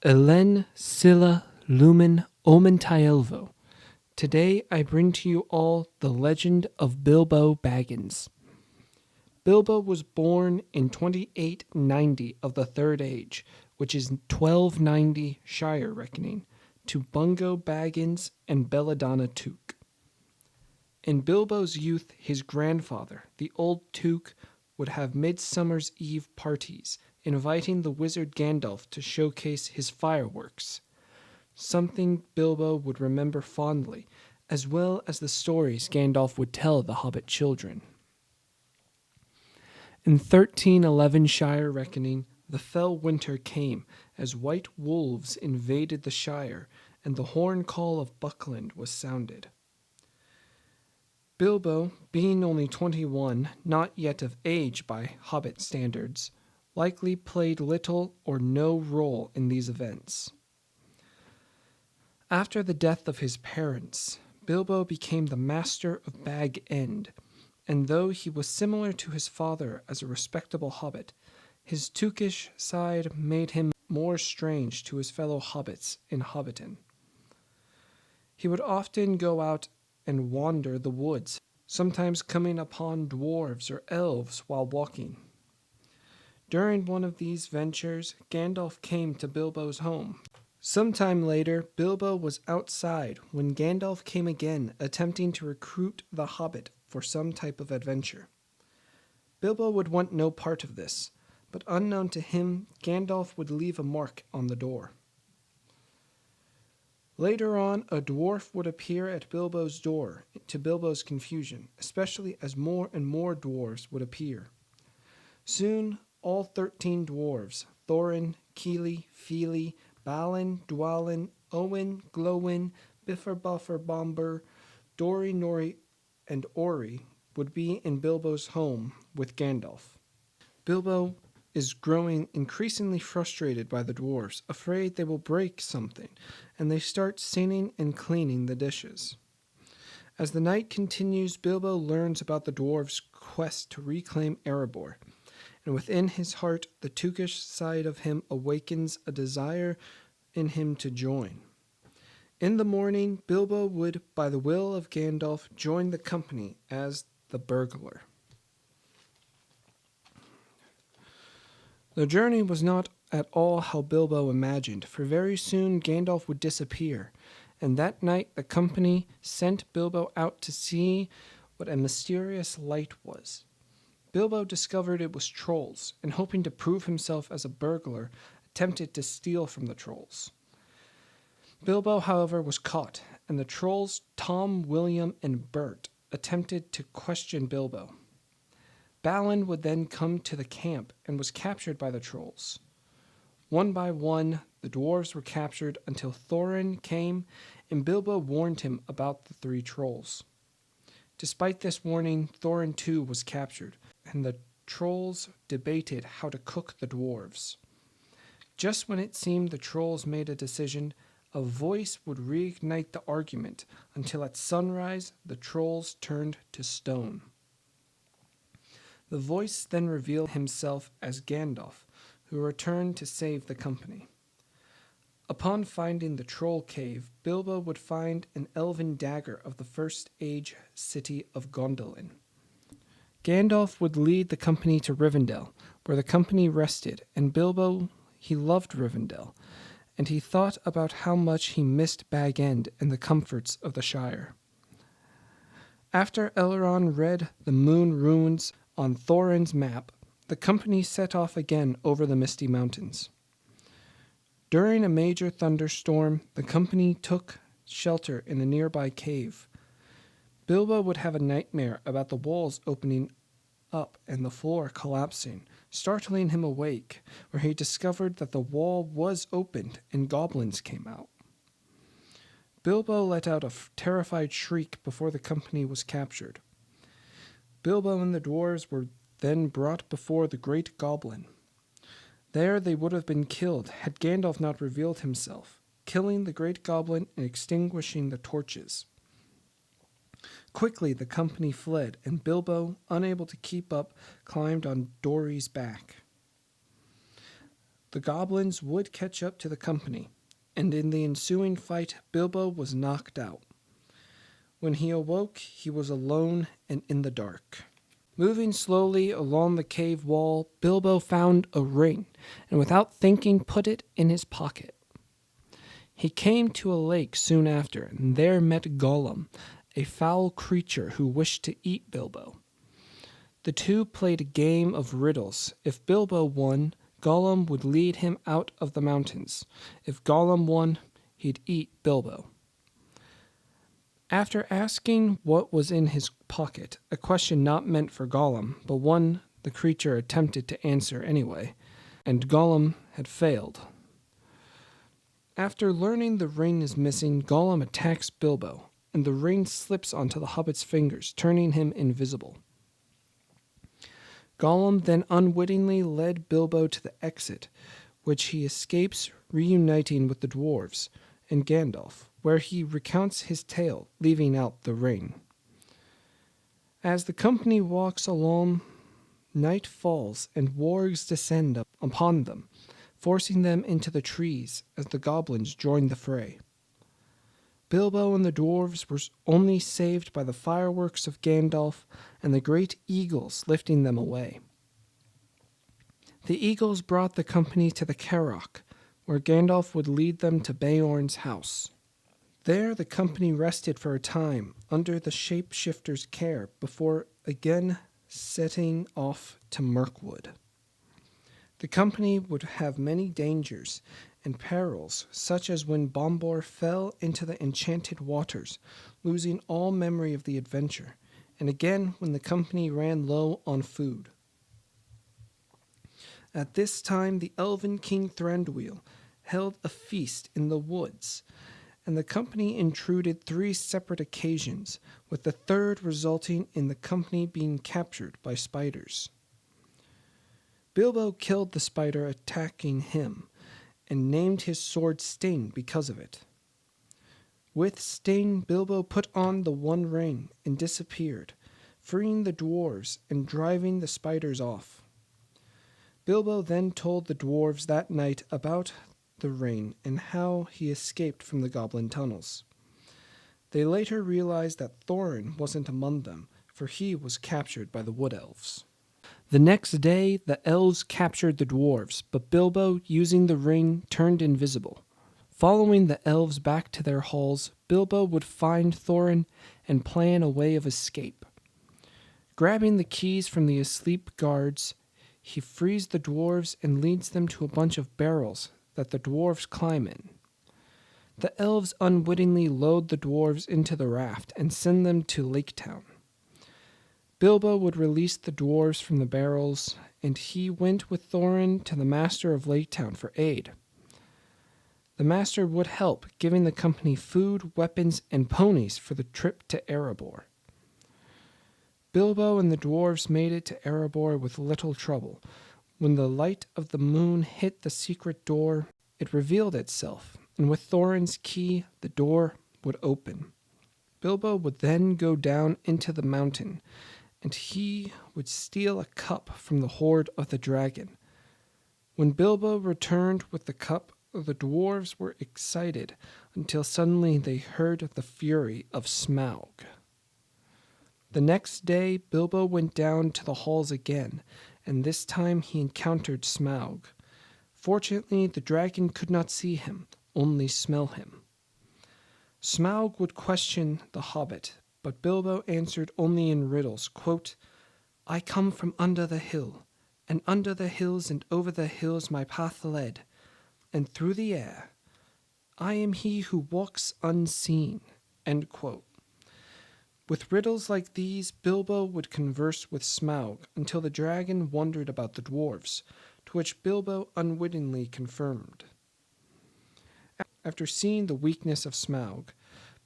Elen Silla Lumen Omen Taelvo. Today I bring to you all the legend of Bilbo Baggins. Bilbo was born in 2890 of the Third Age, which is 1290 Shire reckoning, to Bungo Baggins and Belladonna Took. In Bilbo's youth, his grandfather, the Old Took, would have Midsummer's Eve parties, inviting the wizard Gandalf to showcase his fireworks, something Bilbo would remember fondly, as well as the stories Gandalf would tell the hobbit children. In 1311 Shire reckoning, the fell winter came as white wolves invaded the Shire, and the horn call of Buckland was sounded. Bilbo, being only 21, not yet of age by hobbit standards, likely played little or no role in these events. After the death of his parents, Bilbo became the master of Bag End, and though he was similar to his father as a respectable hobbit, his Tookish side made him more strange to his fellow hobbits in Hobbiton. He would often go out and wander the woods, sometimes coming upon dwarves or elves while walking. During one of these ventures, Gandalf came to Bilbo's home. Sometime later, Bilbo was outside when Gandalf came again, attempting to recruit the hobbit for some type of adventure. Bilbo would want no part of this, but unknown to him, Gandalf would leave a mark on the door. Later on, a dwarf would appear at Bilbo's door, to Bilbo's confusion, especially as more and more dwarves would appear. Soon, all 13 dwarves, Thorin, Kili, Fili, Balin, Dwalin, Owen, Glowin, Biffer, Buffer, Bomber, Dori, Nori, and Ori would be in Bilbo's home with Gandalf. Bilbo is growing increasingly frustrated by the dwarves, afraid they will break something, and they start singing and cleaning the dishes. As the night continues, Bilbo learns about the dwarves' quest to reclaim Erebor, and within his heart the Tookish side of him awakens a desire in him to join. In the morning, Bilbo would, by the will of Gandalf, join the company as the burglar. The journey was not at all how Bilbo imagined, for very soon Gandalf would disappear, and that night the company sent Bilbo out to see what a mysterious light was. Bilbo discovered it was trolls, and hoping to prove himself as a burglar, attempted to steal from the trolls. Bilbo, however, was caught, and the trolls Tom, William, and Bert attempted to question Bilbo. Balin would then come to the camp and was captured by the trolls. One by one, the dwarves were captured until Thorin came, and Bilbo warned him about the 3 trolls. Despite this warning, Thorin too was captured, and the trolls debated how to cook the dwarves. Just when it seemed the trolls made a decision, a voice would reignite the argument until at sunrise the trolls turned to stone. The voice then revealed himself as Gandalf, who returned to save the company. Upon finding the troll cave, Bilbo would find an elven dagger of the First Age city of Gondolin. Gandalf would lead the company to Rivendell, where the company rested, and Bilbo, he loved Rivendell, and he thought about how much he missed Bag End and the comforts of the Shire. After Elrond read the moon runes on Thorin's map, the company set off again over the misty mountains. During a major thunderstorm, the company took shelter in a nearby cave. Bilbo would have a nightmare about the walls opening up and the floor collapsing, startling him awake, where he discovered that the wall was opened and goblins came out. Bilbo let out a terrified shriek before the company was captured. Bilbo and the dwarves were then brought before the great goblin. There they would have been killed had Gandalf not revealed himself, killing the great goblin and extinguishing the torches. Quickly the company fled, and Bilbo, unable to keep up, climbed on Dori's back. The goblins would catch up to the company, and in the ensuing fight, Bilbo was knocked out. When he awoke, he was alone and in the dark. Moving slowly along the cave wall, Bilbo found a ring, and without thinking put it in his pocket. He came to a lake soon after, and there met Gollum, a foul creature who wished to eat Bilbo. The two played a game of riddles. If Bilbo won, Gollum would lead him out of the mountains. If Gollum won, he'd eat Bilbo. After asking what was in his pocket, a question not meant for Gollum, but one the creature attempted to answer anyway, and Gollum had failed. After learning the ring is missing, Gollum attacks Bilbo, and the ring slips onto the hobbit's fingers, turning him invisible. Gollum then unwittingly led Bilbo to the exit, which he escapes, reuniting with the dwarves and Gandalf, where he recounts his tale, leaving out the ring. As the company walks along, night falls and wargs descend upon them, forcing them into the trees as the goblins join the fray. Bilbo and the dwarves were only saved by the fireworks of Gandalf and the great eagles lifting them away. The eagles brought the company to the Carrock, where Gandalf would lead them to Beorn's house. There the company rested for a time under the shapeshifter's care before again setting off to Mirkwood. The company would have many dangers and perils, such as when Bombor fell into the enchanted waters, losing all memory of the adventure, and again when the company ran low on food. At this time the elven king Thranduil held a feast in the woods, and the company intruded 3 separate occasions, with the third resulting in the company being captured by spiders. Bilbo killed the spider attacking him, and named his sword Sting because of it. With Sting, Bilbo put on the One Ring and disappeared, freeing the dwarves and driving the spiders off. Bilbo then told the dwarves that night about the ring and how he escaped from the goblin tunnels. They later realized that Thorin wasn't among them, for he was captured by the wood elves. The next day, the elves captured the dwarves, but Bilbo, using the ring, turned invisible. Following the elves back to their halls, Bilbo would find Thorin and plan a way of escape. Grabbing the keys from the asleep guards, he frees the dwarves and leads them to a bunch of barrels that the dwarves climb in. The elves unwittingly load the dwarves into the raft and send them to Lake Town. Bilbo would release the dwarves from the barrels, and he went with Thorin to the master of Lake Town for aid. The master would help, giving the company food, weapons, and ponies for the trip to Erebor. Bilbo and the dwarves made it to Erebor with little trouble. When the light of the moon hit the secret door, it revealed itself, and with Thorin's key, the door would open. Bilbo would then go down into the mountain, and he would steal a cup from the hoard of the dragon. When Bilbo returned with the cup, the dwarves were excited until suddenly they heard the fury of Smaug. The next day, Bilbo went down to the halls again, and this time he encountered Smaug. Fortunately, the dragon could not see him, only smell him. Smaug would question the hobbit, but Bilbo answered only in riddles, quote, "I come from under the hill, and under the hills and over the hills my path led, and through the air. I am he who walks unseen." End quote. With riddles like these, Bilbo would converse with Smaug until the dragon wondered about the dwarves, to which Bilbo unwittingly confirmed. After seeing the weakness of Smaug,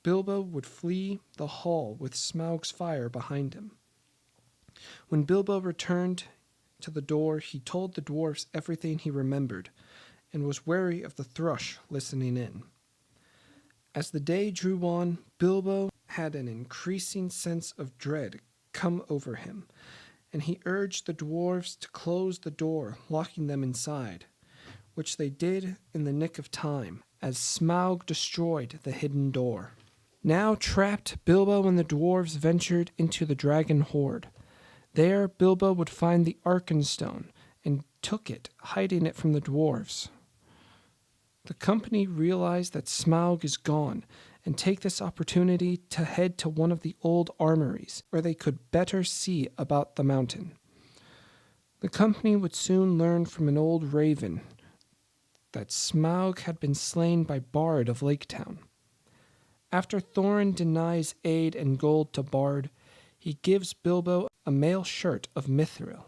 Bilbo would flee the hall with Smaug's fire behind him. When Bilbo returned to the door, he told the dwarfs everything he remembered, and was wary of the thrush listening in. As the day drew on, Bilbo had an increasing sense of dread come over him, and he urged the dwarves to close the door, locking them inside. which they did in the nick of time, as Smaug destroyed the hidden door. Now trapped, Bilbo and the dwarves ventured into the dragon hoard. There, Bilbo would find the Arkenstone and took it, hiding it from the dwarves. The company realized that Smaug is gone and take this opportunity to head to one of the old armories where they could better see about the mountain. The company would soon learn from an old raven that Smaug had been slain by Bard of Laketown. After Thorin denies aid and gold to Bard, he gives Bilbo a mail shirt of mithril.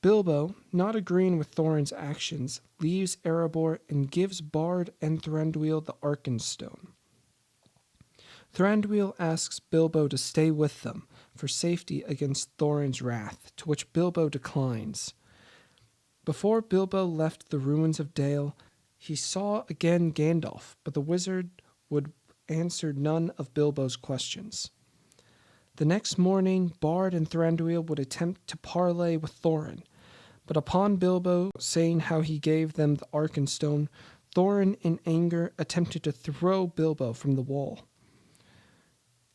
Bilbo, not agreeing with Thorin's actions, leaves Erebor and gives Bard and Thranduil the Arkenstone. Thranduil asks Bilbo to stay with them for safety against Thorin's wrath, to which Bilbo declines. Before Bilbo left the ruins of Dale, he saw again Gandalf, but the wizard would answer none of Bilbo's questions. The next morning, Bard and Thranduil would attempt to parley with Thorin, but upon Bilbo saying how he gave them the Arkenstone, Thorin in anger attempted to throw Bilbo from the wall.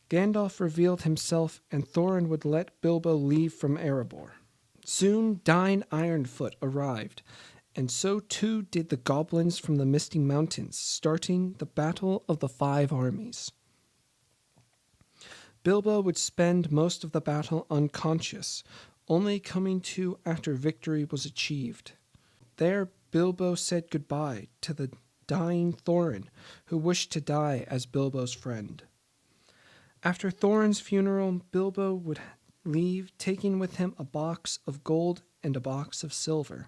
Gandalf revealed himself, and Thorin would let Bilbo leave from Erebor. Soon Dine Ironfoot arrived, and so too did the goblins from the Misty Mountains, starting the Battle of the Five Armies. Bilbo would spend most of the battle unconscious, only coming to after victory was achieved. There Bilbo said goodbye to the dying Thorin, who wished to die as Bilbo's friend. After Thorin's funeral, Bilbo would leave, taking with him a box of gold and a box of silver.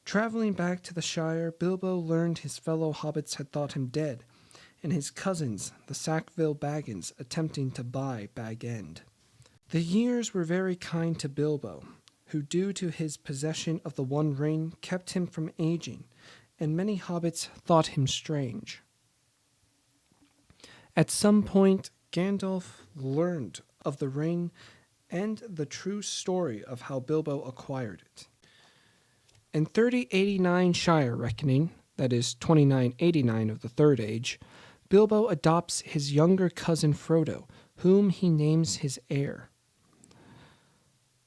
Traveling back to the Shire, Bilbo learned his fellow hobbits had thought him dead, and his cousins, the Sackville Baggins, attempting to buy Bag End. The years were very kind to Bilbo, who, due to his possession of the One Ring, kept him from aging, and many hobbits thought him strange. At some point, Gandalf learned of the ring and the true story of how Bilbo acquired it. In 3089 Shire reckoning, that is 2989 of the Third Age, Bilbo adopts his younger cousin Frodo, whom he names his heir.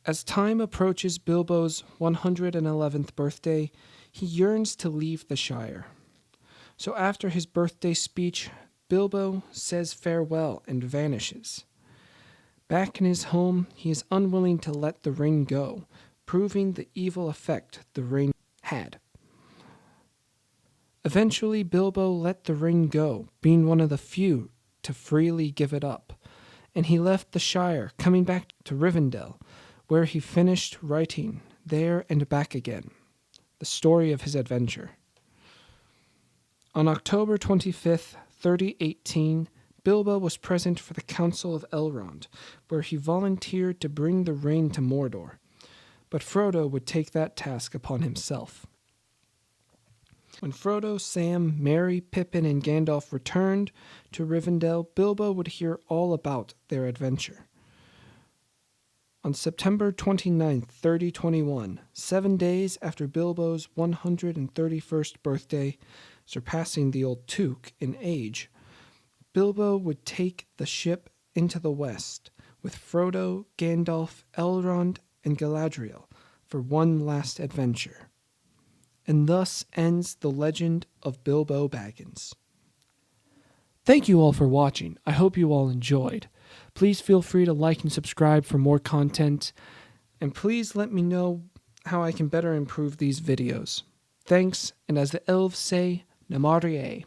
As time approaches Bilbo's 111th birthday, he yearns to leave the Shire. So after his birthday speech, Bilbo says farewell and vanishes. Back in his home, he is unwilling to let the ring go, proving the evil effect the ring had. Eventually, Bilbo let the ring go, being one of the few to freely give it up, and he left the Shire, coming back to Rivendell, where he finished writing There and Back Again, the story of his adventure. On October 25th, 3018, Bilbo was present for the Council of Elrond, where he volunteered to bring the ring to Mordor, but Frodo would take that task upon himself. When Frodo, Sam, Merry, Pippin, and Gandalf returned to Rivendell, Bilbo would hear all about their adventure. On September 29, 3021, 7 days after Bilbo's 131st birthday, surpassing the old Took in age, Bilbo would take the ship into the west with Frodo, Gandalf, Elrond, and Galadriel for one last adventure. And thus ends the legend of Bilbo Baggins. Thank you all for watching. I hope you all enjoyed. Please feel free to like and subscribe for more content, and please let me know how I can better improve these videos. Thanks, and as the elves say, Namarie.